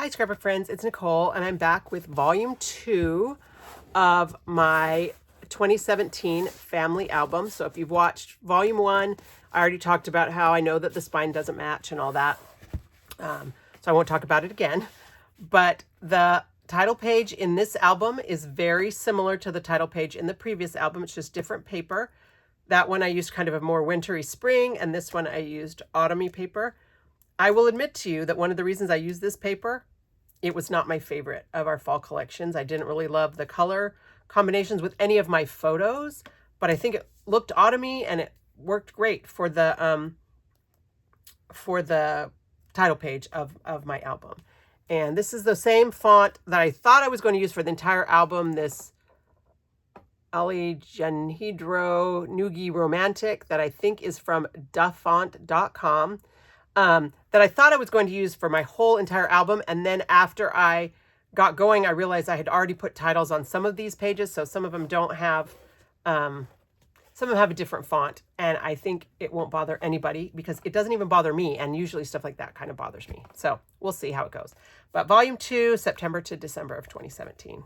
Hi, Scrapbook friends. It's Nicole, and I'm back with volume 2 of my 2017 family album. So if you've watched volume 1, I already talked about how I know that the spine doesn't match and all that. So I won't talk about it again. But the title page in this album is very similar to the title page in the previous album. It's just different paper. That one I used kind of a more wintry spring, and this one I used autumny paper. I will admit to you that one of the reasons I used this paper, it was not my favorite of our fall collections. I didn't really love the color combinations with any of my photos, but I think it looked autumny and it worked great for the title page of my album. And this is the same font that I thought I was going to use for the entire album, this Alejandro Noogie Romantic that I think is from dafont.com. That I thought I was going to use for my whole entire album. And then after I got going, I realized I had already put titles on some of these pages. So some of them don't have, some of them have a different font. And I think it won't bother anybody because it doesn't even bother me. And usually stuff like that kind of bothers me. So we'll see how it goes. But volume 2, September to December of 2017.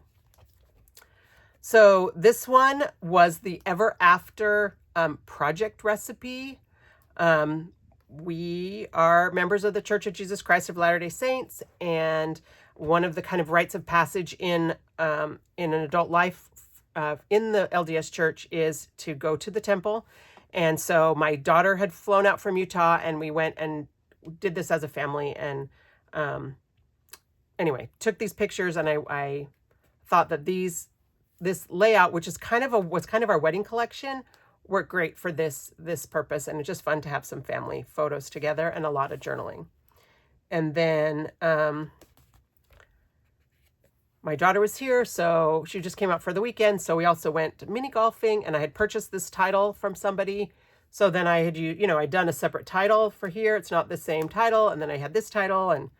So this one was the Ever After project recipe. We are members of the Church of Jesus Christ of Latter-day Saints, and one of the kind of rites of passage in an adult life in the LDS Church is to go to the temple. And so my daughter had flown out from Utah, and we went and did this as a family. And anyway, took these pictures, and I thought that this layout, which is was kind of our wedding collection, worked great for this purpose, and it's just fun to have some family photos together and a lot of journaling. And then my daughter was here, so she just came out for the weekend, so we also went mini golfing, and I had purchased this title from somebody. So then I had I'd done a separate title for here. It's not the same title, and then I had this title, and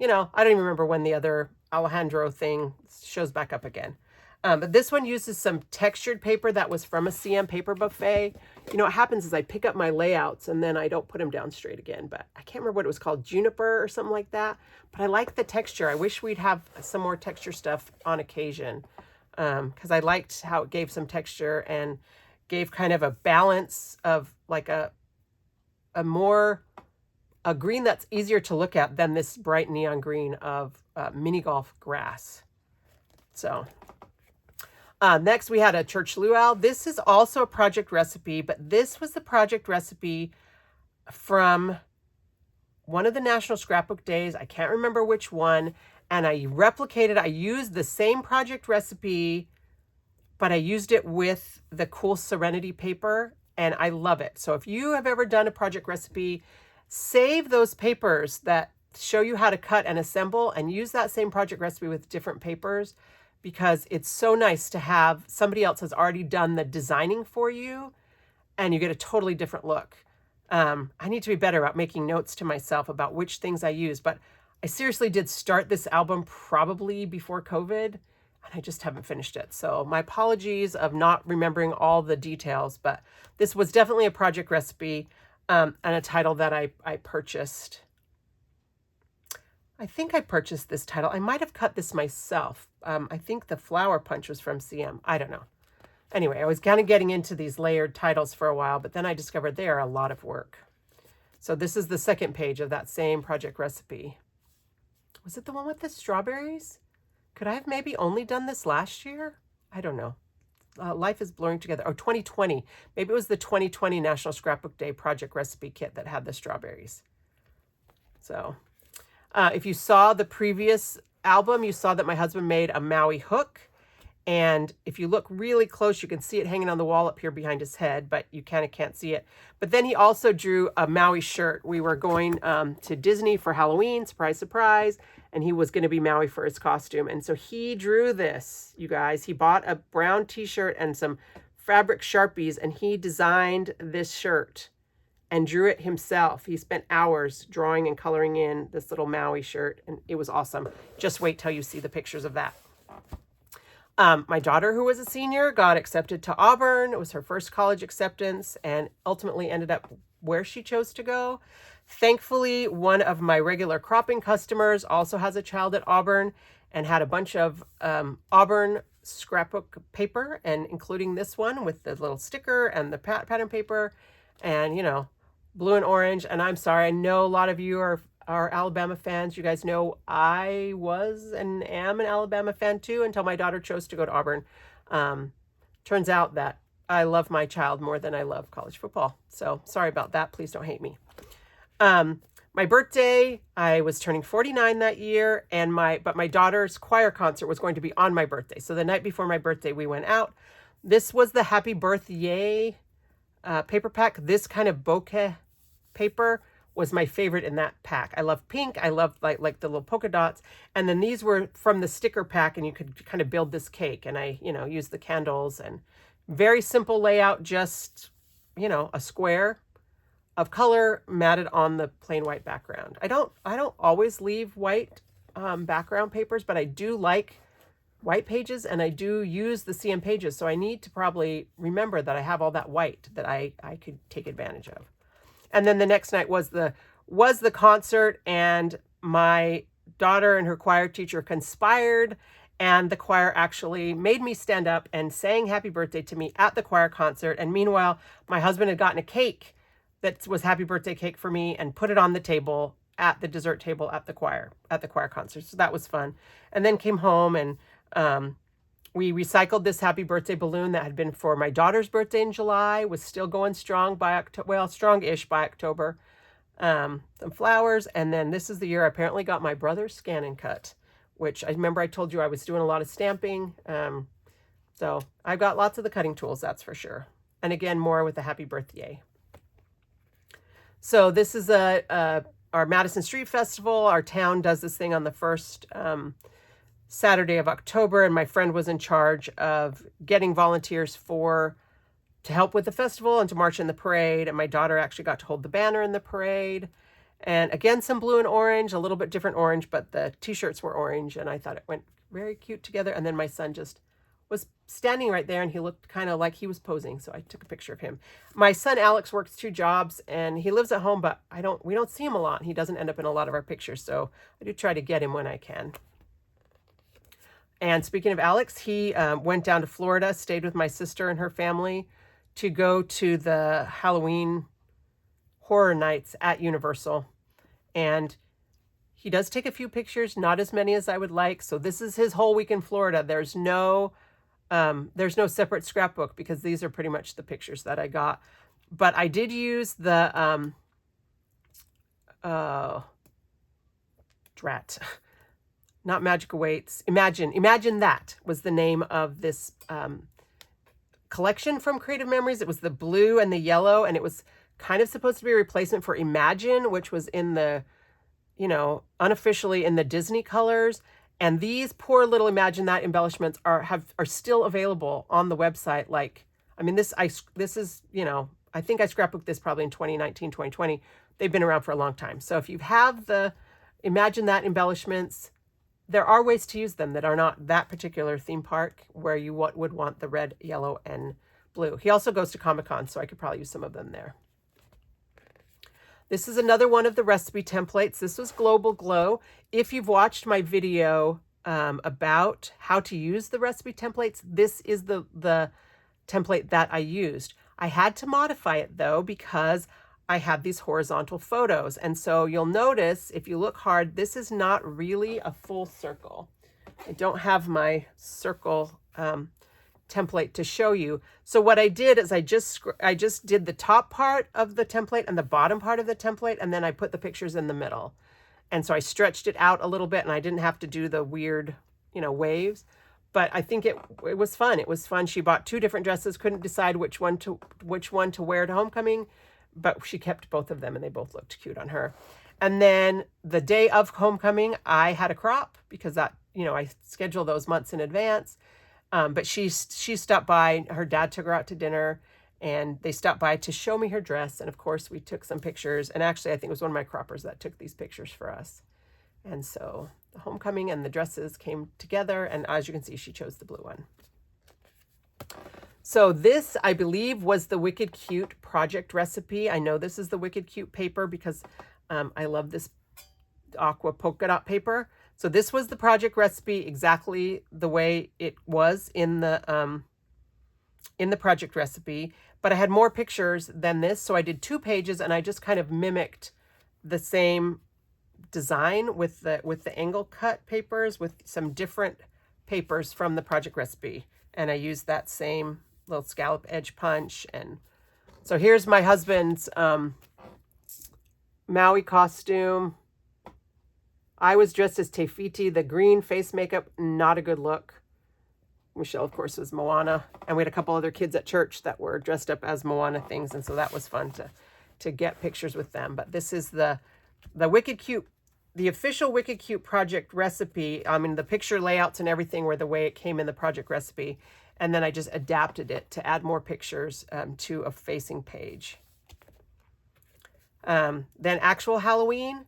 I don't even remember when the other Alejandro thing shows back up again. But this one uses some textured paper that was from a CM paper buffet. What happens is I pick up my layouts and then I don't put them down straight again. But I can't remember what it was called, juniper or something like that. But I like the texture. I wish we'd have some more texture stuff on occasion, because I liked how it gave some texture and gave kind of a balance of like a green that's easier to look at than this bright neon green of mini golf grass. So next, we had a church luau. This is also a project recipe, but this was the project recipe from one of the National Scrapbook Days. I can't remember which one. And I used the same project recipe, but I used it with the cool Serenity paper, and I love it. So if you have ever done a project recipe, save those papers that show you how to cut and assemble and use that same project recipe with different papers, because it's so nice to have somebody else has already done the designing for you and you get a totally different look. I need to be better about making notes to myself about which things I use, but I seriously did start this album probably before COVID, and I just haven't finished it. So my apologies of not remembering all the details, but this was definitely a project recipe and a title that I purchased. I think I purchased this title. I might have cut this myself. I think the Flower Punch was from CM. I don't know. Anyway, I was kind of getting into these layered titles for a while, but then I discovered they are a lot of work. So this is the second page of that same project recipe. Was it the one with the strawberries? Could I have maybe only done this last year? I don't know. Life is blurring together. Oh, 2020. Maybe it was the 2020 National Scrapbook Day project recipe kit that had the strawberries. So if you saw the previous album, you saw that my husband made a Maui hook. And if you look really close, you can see it hanging on the wall up here behind his head, but you kind of can't see it. But then he also drew a Maui shirt. We were going to Disney for Halloween, surprise, surprise. And he was going to be Maui for his costume. And so he drew this, you guys. He bought a brown t-shirt and some fabric Sharpies, and he designed this shirt and drew it himself. He spent hours drawing and coloring in this little Maui shirt, and it was awesome. Just wait till you see the pictures of that. My daughter, who was a senior, got accepted to Auburn. It was her first college acceptance and ultimately ended up where she chose to go. Thankfully, one of my regular cropping customers also has a child at Auburn and had a bunch of Auburn scrapbook paper, and including this one with the little sticker and the pattern paper and, you know, blue and orange. And I'm sorry, I know a lot of you are Alabama fans. You guys know I was and am an Alabama fan too until my daughter chose to go to Auburn. Turns out that I love my child more than I love college football. So sorry about that. Please don't hate me. My birthday, I was turning 49 that year, and my daughter's choir concert was going to be on my birthday. So the night before my birthday, we went out. This was the Happy Birthday paper pack. This kind of bokeh paper was my favorite in that pack. I love pink. I love like the little polka dots. And then these were from the sticker pack, and you could kind of build this cake. And I, you know, used the candles, and very simple layout, just, you know, a square of color matted on the plain white background. I don't always leave white background papers, but I do like white pages, and I do use the CM pages. So I need to probably remember that I have all that white that I could take advantage of. And then the next night was the concert, and my daughter and her choir teacher conspired, and the choir actually made me stand up and sang happy birthday to me at the choir concert. And meanwhile, my husband had gotten a cake that was happy birthday cake for me and put it on the table at the dessert table at the choir concert. So that was fun. And then came home, and we recycled this happy birthday balloon that had been for my daughter's birthday in July, was still going strong by October, well, strong-ish by October. Some flowers. And then this is the year I apparently got my brother's scan and cut, which I remember I told you I was doing a lot of stamping. So I've got lots of the cutting tools, that's for sure. And again, more with the happy birthday. So this is our Madison Street Festival. Our town does this thing on the first Saturday of October, and my friend was in charge of getting volunteers to help with the festival and to march in the parade. And my daughter actually got to hold the banner in the parade. And again, some blue and orange, a little bit different orange, but the t-shirts were orange, and I thought it went very cute together. And then my son just was standing right there, and he looked kind of like he was posing, so I took a picture of him. My son Alex works 2 jobs, and he lives at home, but we don't see him a lot. He doesn't end up in a lot of our pictures, so I do try to get him when I can. And speaking of Alex, he went down to Florida, stayed with my sister and her family to go to the Halloween Horror Nights at Universal. And he does take a few pictures, not as many as I would like. So this is his whole week in Florida. There's no separate scrapbook because these are pretty much the pictures that I got. But I did use the not Magic Awaits. Imagine That was the name of this collection from Creative Memories. It was the blue and the yellow, and it was kind of supposed to be a replacement for Imagine, which was in the, you know, unofficially in the Disney colors. And these poor little Imagine That embellishments are still available on the website. Like, I mean, this is, you know, I think I scrapbooked this probably in 2019, 2020. They've been around for a long time. So if you have the Imagine That embellishments, there are ways to use them that are not that particular theme park where you would want the red, yellow, and blue. He also goes to Comic-Con, so I could probably use some of them there. This is another one of the recipe templates. This was Global Glow. If you've watched my video about how to use the recipe templates, this is the template that I used. I had to modify it though because I had these horizontal photos. And so you'll notice if you look hard, this is not really a full circle. I don't have my circle template to show you. So what I did is I just did the top part of the template and the bottom part of the template, and then I put the pictures in the middle. And so I stretched it out a little bit, and I didn't have to do the weird, you know, waves. But I think it was fun. It was fun. She bought 2 different dresses, couldn't decide which one to wear to homecoming, but she kept both of them, and they both looked cute on her. And then the day of homecoming, I had a crop because that, you know, I schedule those months in advance. But she stopped by. Her dad took her out to dinner, and they stopped by to show me her dress. And of course, we took some pictures. And actually, I think it was one of my croppers that took these pictures for us. And so the homecoming and the dresses came together. And as you can see, she chose the blue one. So this, I believe, was the Wicked Cute project recipe. I know this is the Wicked Cute paper because I love this aqua polka dot paper. So this was the project recipe exactly the way it was in the project recipe, but I had more pictures than this. So I did 2 pages and I just kind of mimicked the same design with the angle cut papers with some different papers from the project recipe. And I used that same little scallop edge punch. And so here's my husband's Maui costume. I was dressed as Tefiti. The green face makeup, not a good look. Michelle, of course, was Moana. And we had a couple other kids at church that were dressed up as Moana things. And so that was fun to get pictures with them. But this is the Wicked Cute, the official Wicked Cute project recipe. I mean, the picture layouts and everything were the way it came in the project recipe. And then I just adapted it to add more pictures to a facing page. Then actual Halloween,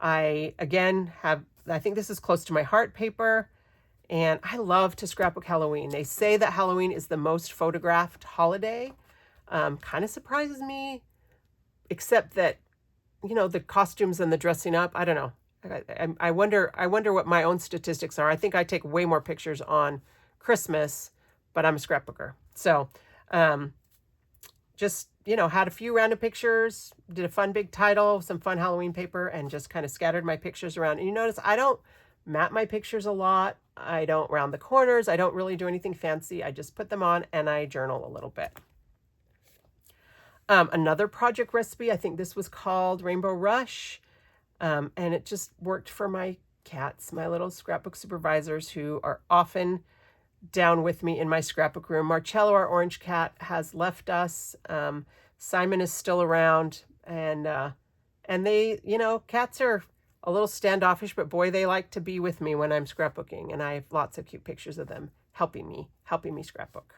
I think this is close to my heart paper. And I love to scrapbook Halloween. They say that Halloween is the most photographed holiday. Kind of surprises me, except that, you know, the costumes and the dressing up, I don't know. I wonder what my own statistics are. I think I take way more pictures on Christmas, but I'm a scrapbooker. So just, you know, had a few random pictures, did a fun big title, some fun Halloween paper, and just kind of scattered my pictures around. And you notice I don't map my pictures a lot. I don't round the corners. I don't really do anything fancy. I just put them on and I journal a little bit. Another project recipe, I think this was called Rainbow Rush. And it just worked for my cats, my little scrapbook supervisors who are often down with me in my scrapbook room. Marcello, our orange cat, has left us. Simon is still around, and they, you know, cats are a little standoffish, but boy, they like to be with me when I'm scrapbooking, and I have lots of cute pictures of them helping me scrapbook.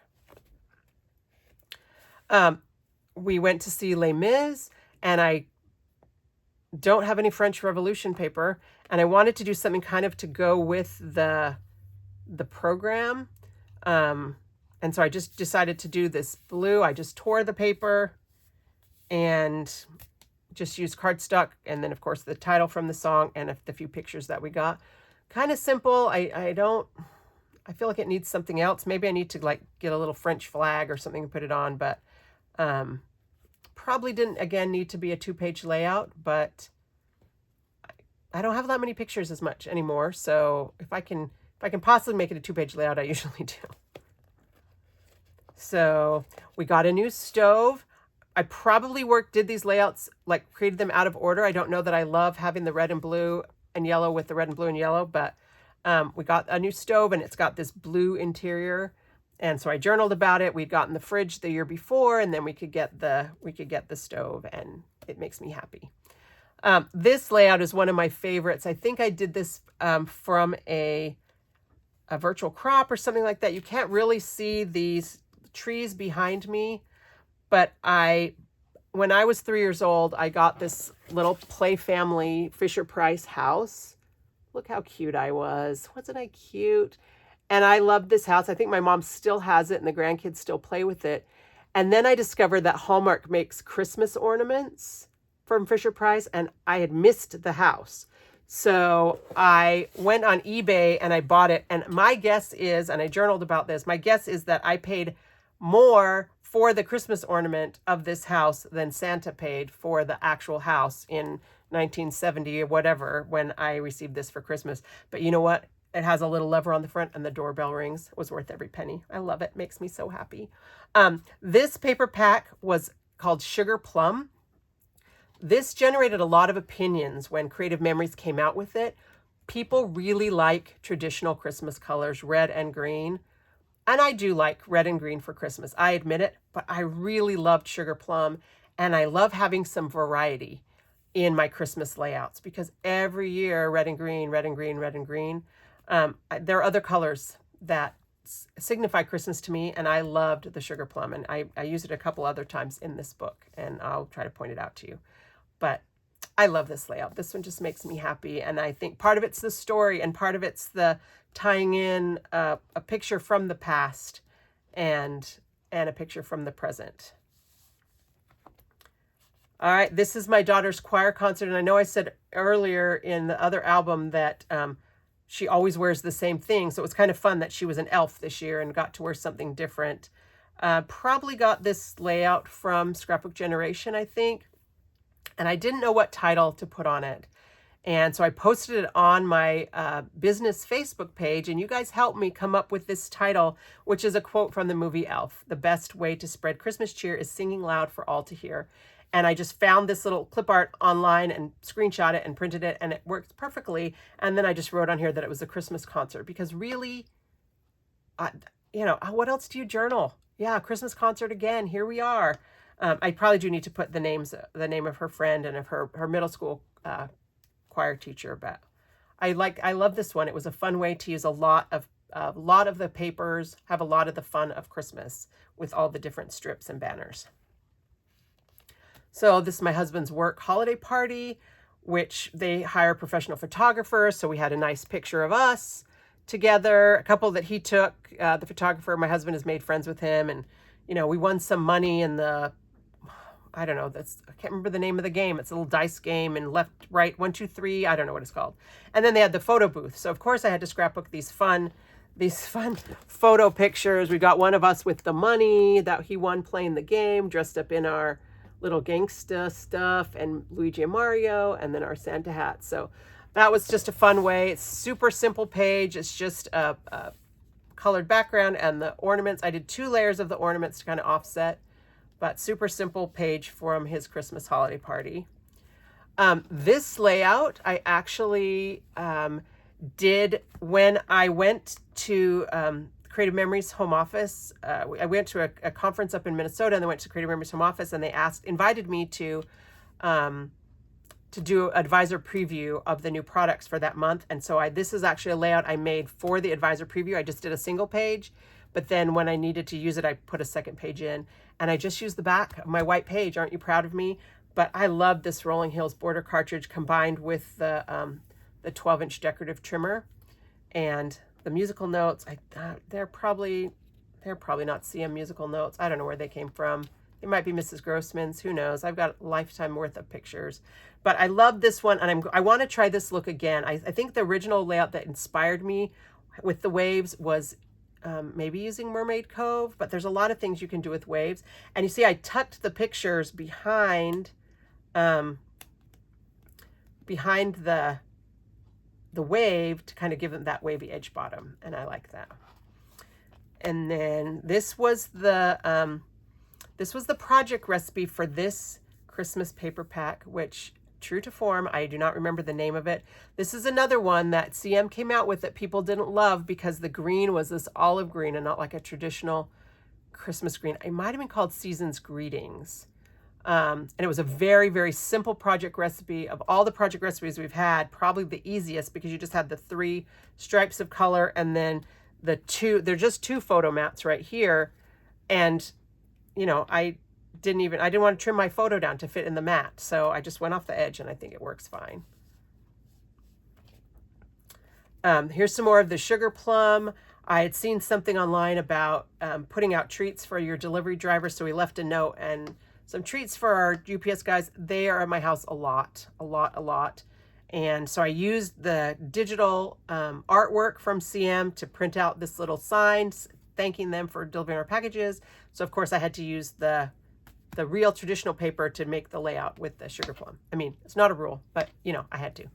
We went to see Les Mis, and I don't have any French Revolution paper, and I wanted to do something kind of to go with the program. And so I just decided to do this blue. I just tore the paper and just used cardstock, and then of course the title from the song and the few pictures that we got. Kind of simple. I feel like it needs something else. Maybe I need to like get a little French flag or something and put it on, but probably didn't again need to be a 2-page layout, but I don't have that many pictures as much anymore. So if I can possibly make it a 2-page layout, I usually do. So we got a new stove. I probably did these layouts, like created them out of order. I don't know that I love having the red and blue and yellow with the red and blue and yellow, but we got a new stove and it's got this blue interior. And so I journaled about it. We'd gotten the fridge the year before, and then we could get the stove, and it makes me happy. This layout is one of my favorites. I think I did this from a virtual crop or something like that. You can't really see these trees behind me, but when I was 3 years old, I got this little play family Fisher-Price house. Look how cute I was. Wasn't I cute? And I loved this house. I think my mom still has it and the grandkids still play with it. And then I discovered that Hallmark makes Christmas ornaments from Fisher-Price, and I had missed the house. So I went on eBay and I bought it. And my guess is, and I journaled about this, my guess is that I paid more for the Christmas ornament of this house than Santa paid for the actual house in 1970 or whatever when I received this for Christmas. But you know what? It has a little lever on the front and the doorbell rings. It was worth every penny. I love it. Makes me so happy. This paper pack was called Sugar Plum. This generated a lot of opinions when Creative Memories came out with it. People really like traditional Christmas colors, red and green. And I do like red and green for Christmas. I admit it, but I really loved Sugar Plum. And I love having some variety in my Christmas layouts because every year, red and green, red and green, red and green. There are other colors that signify Christmas to me, and I loved the Sugar Plum. And I used it a couple other times in this book, and I'll try to point it out to you. But I love this layout. This one just makes me happy. And I think part of it's the story and part of it's the tying in a picture from the past and a picture from the present. All right, this is my daughter's choir concert, and I know I said earlier in the other album that she always wears the same thing, so it was kind of fun that she was an elf this year and got to wear something different. Probably got this layout from Scrapbook Generation, I think, and I didn't know what title to put on it. And so I posted it on my business Facebook page, and you guys helped me come up with this title, which is a quote from the movie Elf. The best way to spread Christmas cheer is singing loud for all to hear. And I just found this little clip art online and screenshot it and printed it, and it worked perfectly. And then I just wrote on here that it was a Christmas concert, because really, what else do you journal? Yeah, Christmas concert again. Here we are. I probably do need to put the name of her friend and of her middle school choir teacher, but I love this one. It was a fun way to use a lot of the papers, have a lot of the fun of Christmas with all the different strips and banners. So this is my husband's work holiday party, which they hire professional photographers. So we had a nice picture of us together, a couple that he took. The photographer, my husband has made friends with him, and we won some money in the, I don't know, I can't remember the name of the game. It's a little dice game, and left, right, 1, 2, 3. I don't know what it's called. And then they had the photo booth. So of course I had to scrapbook these fun photo pictures. We got one of us with the money that he won playing the game, dressed up in our little gangsta stuff, and Luigi and Mario, and then our Santa hat. So that was just a fun way. It's super simple page. It's just a colored background and the ornaments. I did 2 layers of the ornaments to kind of offset, but super simple page from his Christmas holiday party. This layout I actually did when I went to Creative Memories home office. I went to a conference up in Minnesota, and then went to Creative Memories home office, and they invited me to do advisor preview of the new products for that month. And so this is actually a layout I made for the advisor preview. I just did a single page, but then when I needed to use it, I put a second page in, and I just used the back of my white page. Aren't you proud of me? But I love this Rolling Hills border cartridge combined with the 12-inch decorative trimmer and the musical notes. They're probably not CM musical notes. I don't know where they came from. It might be Mrs. Grossman's. Who knows? I've got a lifetime worth of pictures. But I love this one, and I want to try this look again. I think the original layout that inspired me with the waves was maybe using Mermaid Cove, but there's a lot of things you can do with waves. And you see I tucked the pictures behind the wave to kind of give them that wavy edge bottom, and I like that. And then this was the project recipe for this Christmas paper pack, which, true to form, I do not remember the name of it. This is another one that CM came out with that people didn't love because the green was this olive green and not like a traditional Christmas green. It might have been called Season's Greetings. And it was a very, very simple project recipe. Of all the project recipes we've had, probably the easiest, because you just had the 3 stripes of color and then they're just 2 photo mats right here. And, I didn't want to trim my photo down to fit in the mat. So I just went off the edge, and I think it works fine. Here's some more of the sugar plum. I had seen something online about putting out treats for your delivery driver. So we left a note and some treats for our UPS guys. They are at my house a lot. And so I used the digital artwork from CM to print out this little sign thanking them for delivering our packages. So of course I had to use the real traditional paper to make the layout with the sugar plum. I mean, it's not a rule, but I had to.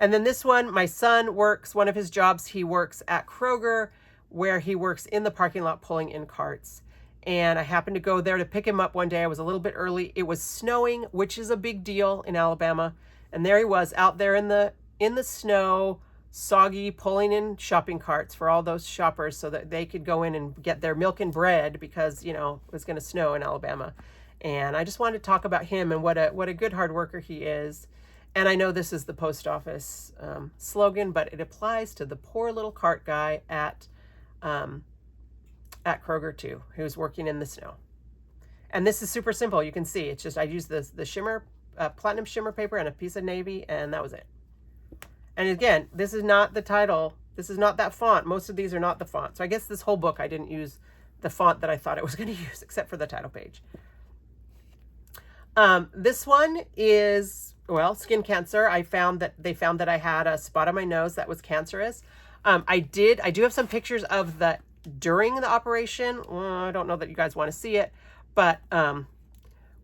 And then this one, my son works, one of his jobs, he works at Kroger, where he works in the parking lot pulling in carts. And I happened to go there to pick him up one day. I was a little bit early. It was snowing, which is a big deal in Alabama. And there he was out there in the snow, soggy, pulling in shopping carts for all those shoppers so that they could go in and get their milk and bread because, it was going to snow in Alabama. And I just wanted to talk about him and what a good hard worker he is. And I know this is the post office slogan, but it applies to the poor little cart guy at Kroger too, who's working in the snow. And this is super simple. You can see it's just I used the shimmer, platinum shimmer paper and a piece of navy, and that was it. And again, this is not the title. This is not that font. Most of these are not the font. So I guess this whole book I didn't use the font that I thought I was going to use, except for the title page. This one is, well, skin cancer. They found that I had a spot on my nose that was cancerous. I do have some pictures of the during the operation. Well, I don't know that you guys want to see it, but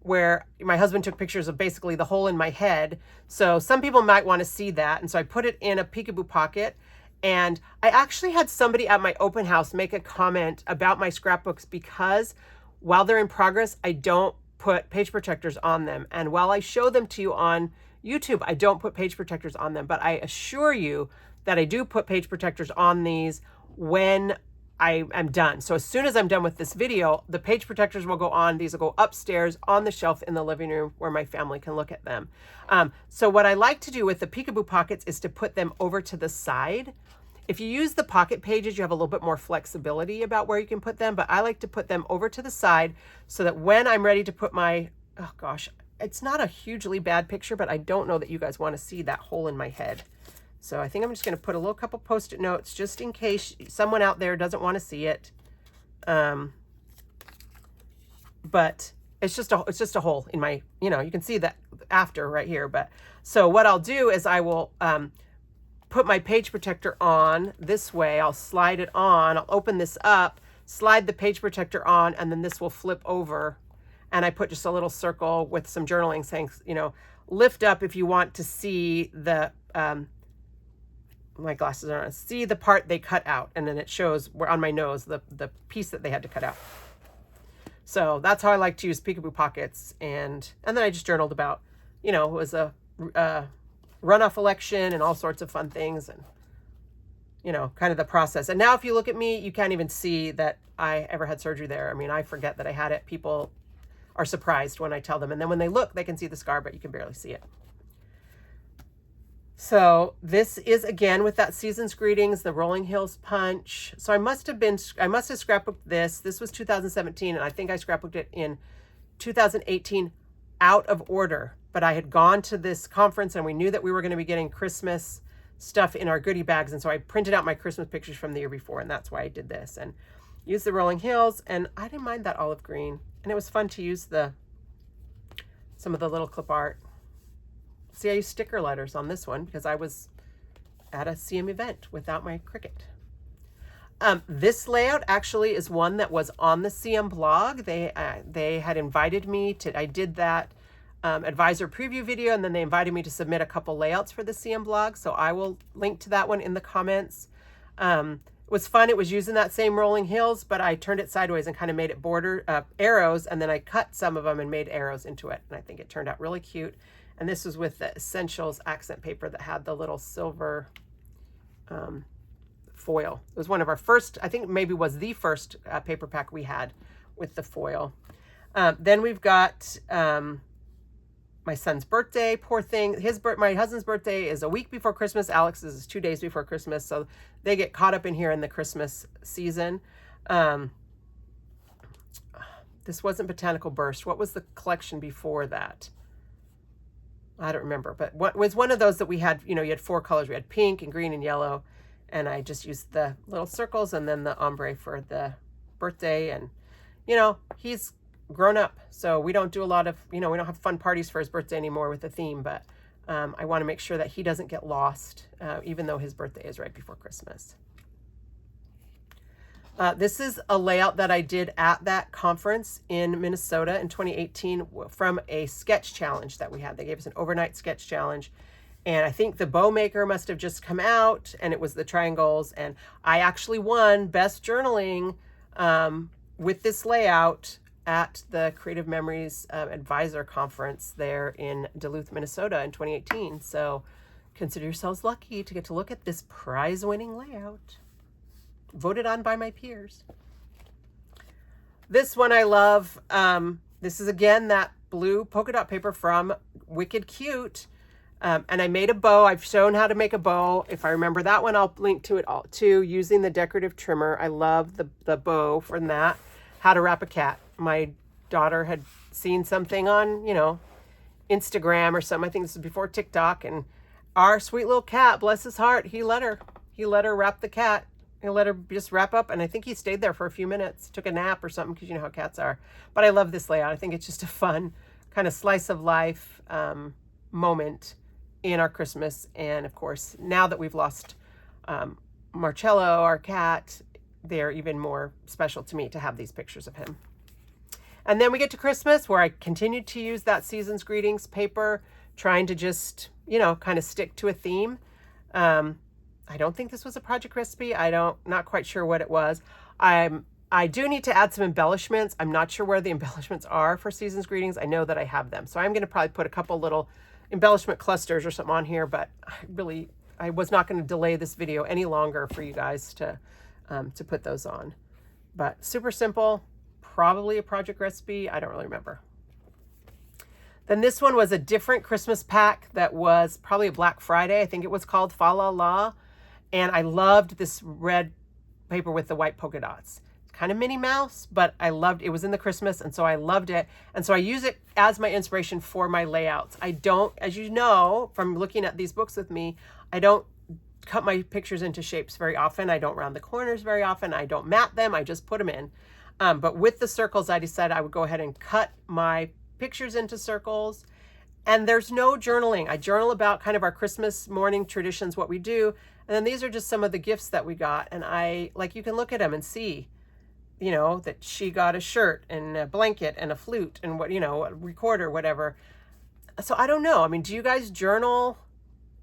where my husband took pictures of basically the hole in my head. So some people might want to see that. And so I put it in a peekaboo pocket. And I actually had somebody at my open house make a comment about my scrapbooks because while they're in progress, I don't put page protectors on them. And while I show them to you on YouTube, I don't put page protectors on them. But I assure you that I do put page protectors on these when I am done. So as soon as I'm done with this video, the page protectors will go on. These will go upstairs on the shelf in the living room where my family can look at them. So what I like to do with the peekaboo pockets is to put them over to the side. If you use the pocket pages, you have a little bit more flexibility about where you can put them, but I like to put them over to the side so that when I'm ready to put my, oh gosh, it's not a hugely bad picture, but I don't know that you guys want to see that hole in my head. So I think I'm just going to put a little couple Post-it notes just in case someone out there doesn't want to see it. But it's just a hole in my, you can see that after right here. But so what I'll do is I will put my page protector on this way. I'll slide it on. I'll open this up, slide the page protector on, and then this will flip over. And I put just a little circle with some journaling saying, lift up if you want to see the, my glasses are on, see the part they cut out. And then it shows where on my nose, the piece that they had to cut out. So that's how I like to use peekaboo pockets. And then I just journaled about, it was a runoff election and all sorts of fun things and, kind of the process. And now if you look at me, you can't even see that I ever had surgery there. I mean, I forget that I had it. People are surprised when I tell them. And then when they look, they can see the scar, but you can barely see it. So this is again with that Season's Greetings, the Rolling Hills Punch. So I must have scrapbooked this. This was 2017, and I think I scrapbooked it in 2018 out of order. But I had gone to this conference and we knew that we were going to be getting Christmas stuff in our goodie bags. And so I printed out my Christmas pictures from the year before, and that's why I did this. And used the Rolling Hills, and I didn't mind that olive green. And it was fun to use some of the little clip art. See, I used sticker letters on this one because I was at a CM event without my Cricut. This layout actually is one that was on the CM blog. They had invited me to, I did that advisor preview video, and then they invited me to submit a couple layouts for the CM blog. So I will link to that one in the comments. It was fun. It was using that same Rolling Hills, but I turned it sideways and kind of made it border arrows, and then I cut some of them and made arrows into it. And I think it turned out really cute. And this was with the Essentials accent paper that had the little silver foil. It was one of our first, I think maybe was the first paper pack we had with the foil. Then we've got my son's birthday, poor thing. My husband's birthday is a week before Christmas. Alex's is 2 days before Christmas. So they get caught up in here in the Christmas season. This wasn't Botanical Burst. What was the collection before that? I don't remember, but what was one of those that we had, you had 4 colors. We had pink and green and yellow, and I just used the little circles and then the ombre for the birthday. And, he's grown up, so we don't do a lot of, we don't have fun parties for his birthday anymore with the theme, but I want to make sure that he doesn't get lost, even though his birthday is right before Christmas. This is a layout that I did at that conference in Minnesota in 2018 from a sketch challenge that we had. They gave us an overnight sketch challenge. And I think the bow maker must have just come out, and it was the triangles. And I actually won Best Journaling with this layout at the Creative Memories Advisor Conference there in Duluth, Minnesota in 2018. So consider yourselves lucky to get to look at this prize-winning layout. Voted on by my peers. This one I love. This is again that blue polka dot paper from Wicked Cute. And I made a bow. I've shown how to make a bow. If I remember that one, I'll link to it all too, using the decorative trimmer. I love the bow from that. How to wrap a cat. My daughter had seen something on, Instagram or something. I think this was before TikTok, and our sweet little cat, bless his heart, he let her wrap the cat. He let her just wrap up, and I think he stayed there for a few minutes, took a nap or something, because you know how cats are. But I love this layout. I think it's just a fun kind of slice of life moment in our Christmas. And of course, now that we've lost Marcello, our cat, they're even more special to me to have these pictures of him. And then we get to Christmas, where I continued to use that Season's Greetings paper, trying to just, you know, kind of stick to a theme. I don't think this was a project recipe. Not quite sure what it was. I do need to add some embellishments. I'm not sure where the embellishments are for Season's Greetings. I know that I have them. So I'm going to probably put a couple little embellishment clusters or something on here, but I was not going to delay this video any longer for you guys to put those on. But super simple, probably a project recipe. I don't really remember. Then this one was a different Christmas pack that was probably a Black Friday. I think it was called Fa La La. And I loved this red paper with the white polka dots. Kind of Minnie Mouse, but I loved it. Was in the Christmas, and so I loved it. And so I use it as my inspiration for my layouts. I don't, as you know from looking at these books with me, I don't cut my pictures into shapes very often. I don't round the corners very often. I don't mat them. I just put them in. But with the circles, I decided I would go ahead and cut my pictures into circles. And there's no journaling. I journal about kind of our Christmas morning traditions, what we do. And then these are just some of the gifts that we got. And you can look at them and see, you know, that she got a shirt and a blanket and a flute and what, you know, a recorder, whatever. So I don't know. I mean, do you guys journal?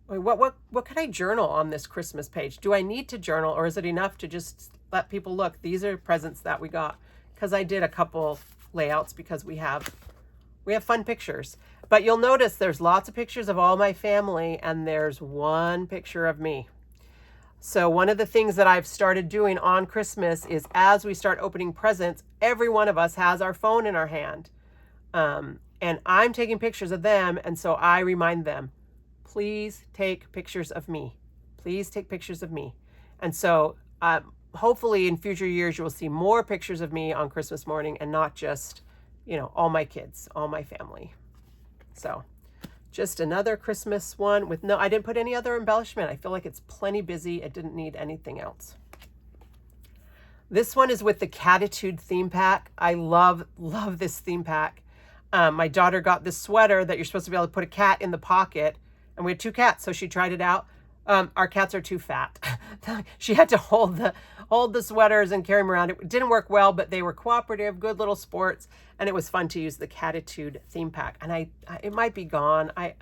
I mean, what could I journal on this Christmas page? Do I need to journal, or is it enough to just let people look? These are presents that we got, because I did a couple layouts because we have fun pictures. But you'll notice there's lots of pictures of all my family, and there's one picture of me. So one of the things that I've started doing on Christmas is, as we start opening presents, every one of us has our phone in our hand. And I'm taking pictures of them. And so I remind them, please take pictures of me. Please take pictures of me. And so hopefully in future years, you will see more pictures of me on Christmas morning, and not just, you know, all my kids, all my family. So just another Christmas one with I didn't put any other embellishment. I feel like it's plenty busy. It didn't need anything else. This one is with the Catitude theme pack. I love this theme pack. My daughter got this sweater that you're supposed to be able to put a cat in the pocket, and we had 2 cats, so she tried it out. Our cats are too fat. She had to hold the sweaters and carry them around. It didn't work well, but they were cooperative, good little sports, and it was fun to use the Catitude theme pack. And it might be gone. I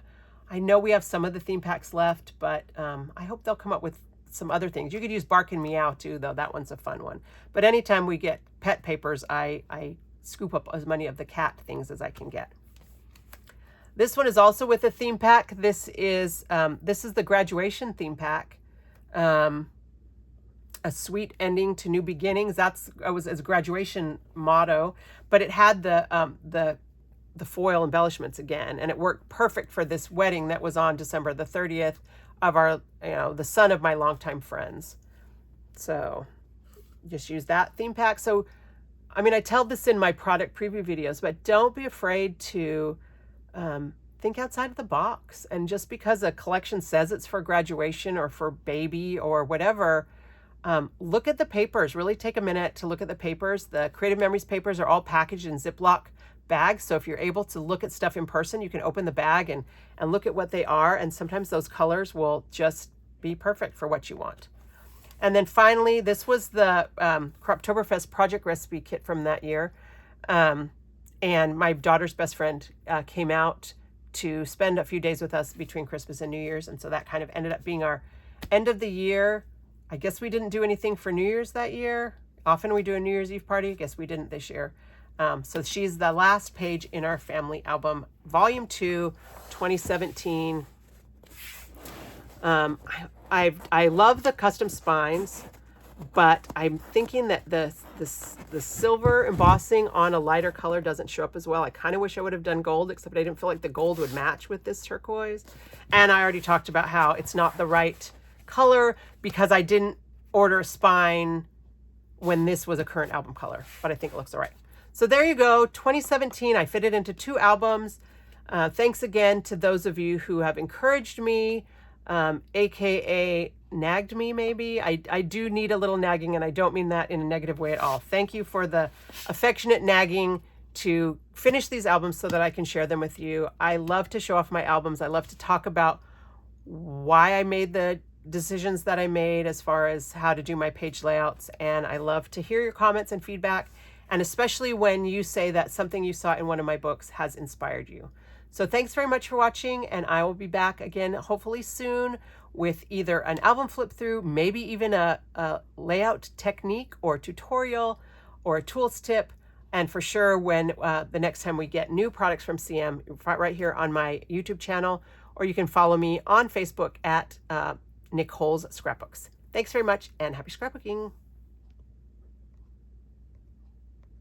know we have some of the theme packs left, but I hope they'll come up with some other things. You could use Bark and Meow too, though. That one's a fun one. But anytime we get pet papers, I scoop up as many of the cat things as I can get. This one is also with a theme pack. This is the graduation theme pack. A sweet ending to new beginnings. It was as a graduation motto, but it had the foil embellishments again, and it worked perfect for this wedding that was on December the 30th of our, the son of my longtime friends. So just use that theme pack. So, I mean, I tell this in my product preview videos, but don't be afraid to think outside of the box. And just because a collection says it's for graduation or for baby or whatever, look at the papers. Really take a minute to look at the papers. The Creative Memories papers are all packaged in Ziploc bags. So if you're able to look at stuff in person, you can open the bag and look at what they are. And sometimes those colors will just be perfect for what you want. And then finally, this was the Croptoberfest project recipe kit from that year. And my daughter's best friend came out to spend a few days with us between Christmas and New Year's. And so that kind of ended up being our end of the year. I guess we didn't do anything for New Year's that year. Often we do a New Year's Eve party. I guess we didn't this year. So she's the last page in our family album, Volume 2, 2017. I love the custom spines, but I'm thinking that the silver embossing on a lighter color doesn't show up as well. I kind of wish I would have done gold, except I didn't feel like the gold would match with this turquoise. And I already talked about how it's not the right color because I didn't order a spine when this was a current album color, but I think it looks all right. So there you go, 2017. I fit it into 2 albums. Thanks again to those of you who have encouraged me, aka nagged me maybe. I do need a little nagging, and I don't mean that in a negative way at all. Thank you for the affectionate nagging to finish these albums so that I can share them with you. I love to show off my albums. I love to talk about why I made the decisions that I made as far as how to do my page layouts. And I love to hear your comments and feedback, and especially when you say that something you saw in one of my books has inspired you. So thanks very much for watching, and I will be back again hopefully soon with either an album flip through, maybe even a layout technique or tutorial or a tools tip. And for sure, when the next time we get new products from CM, right here on my YouTube channel, or you can follow me on Facebook at Nicole's Scrapbooks. Thanks very much, and happy scrapbooking.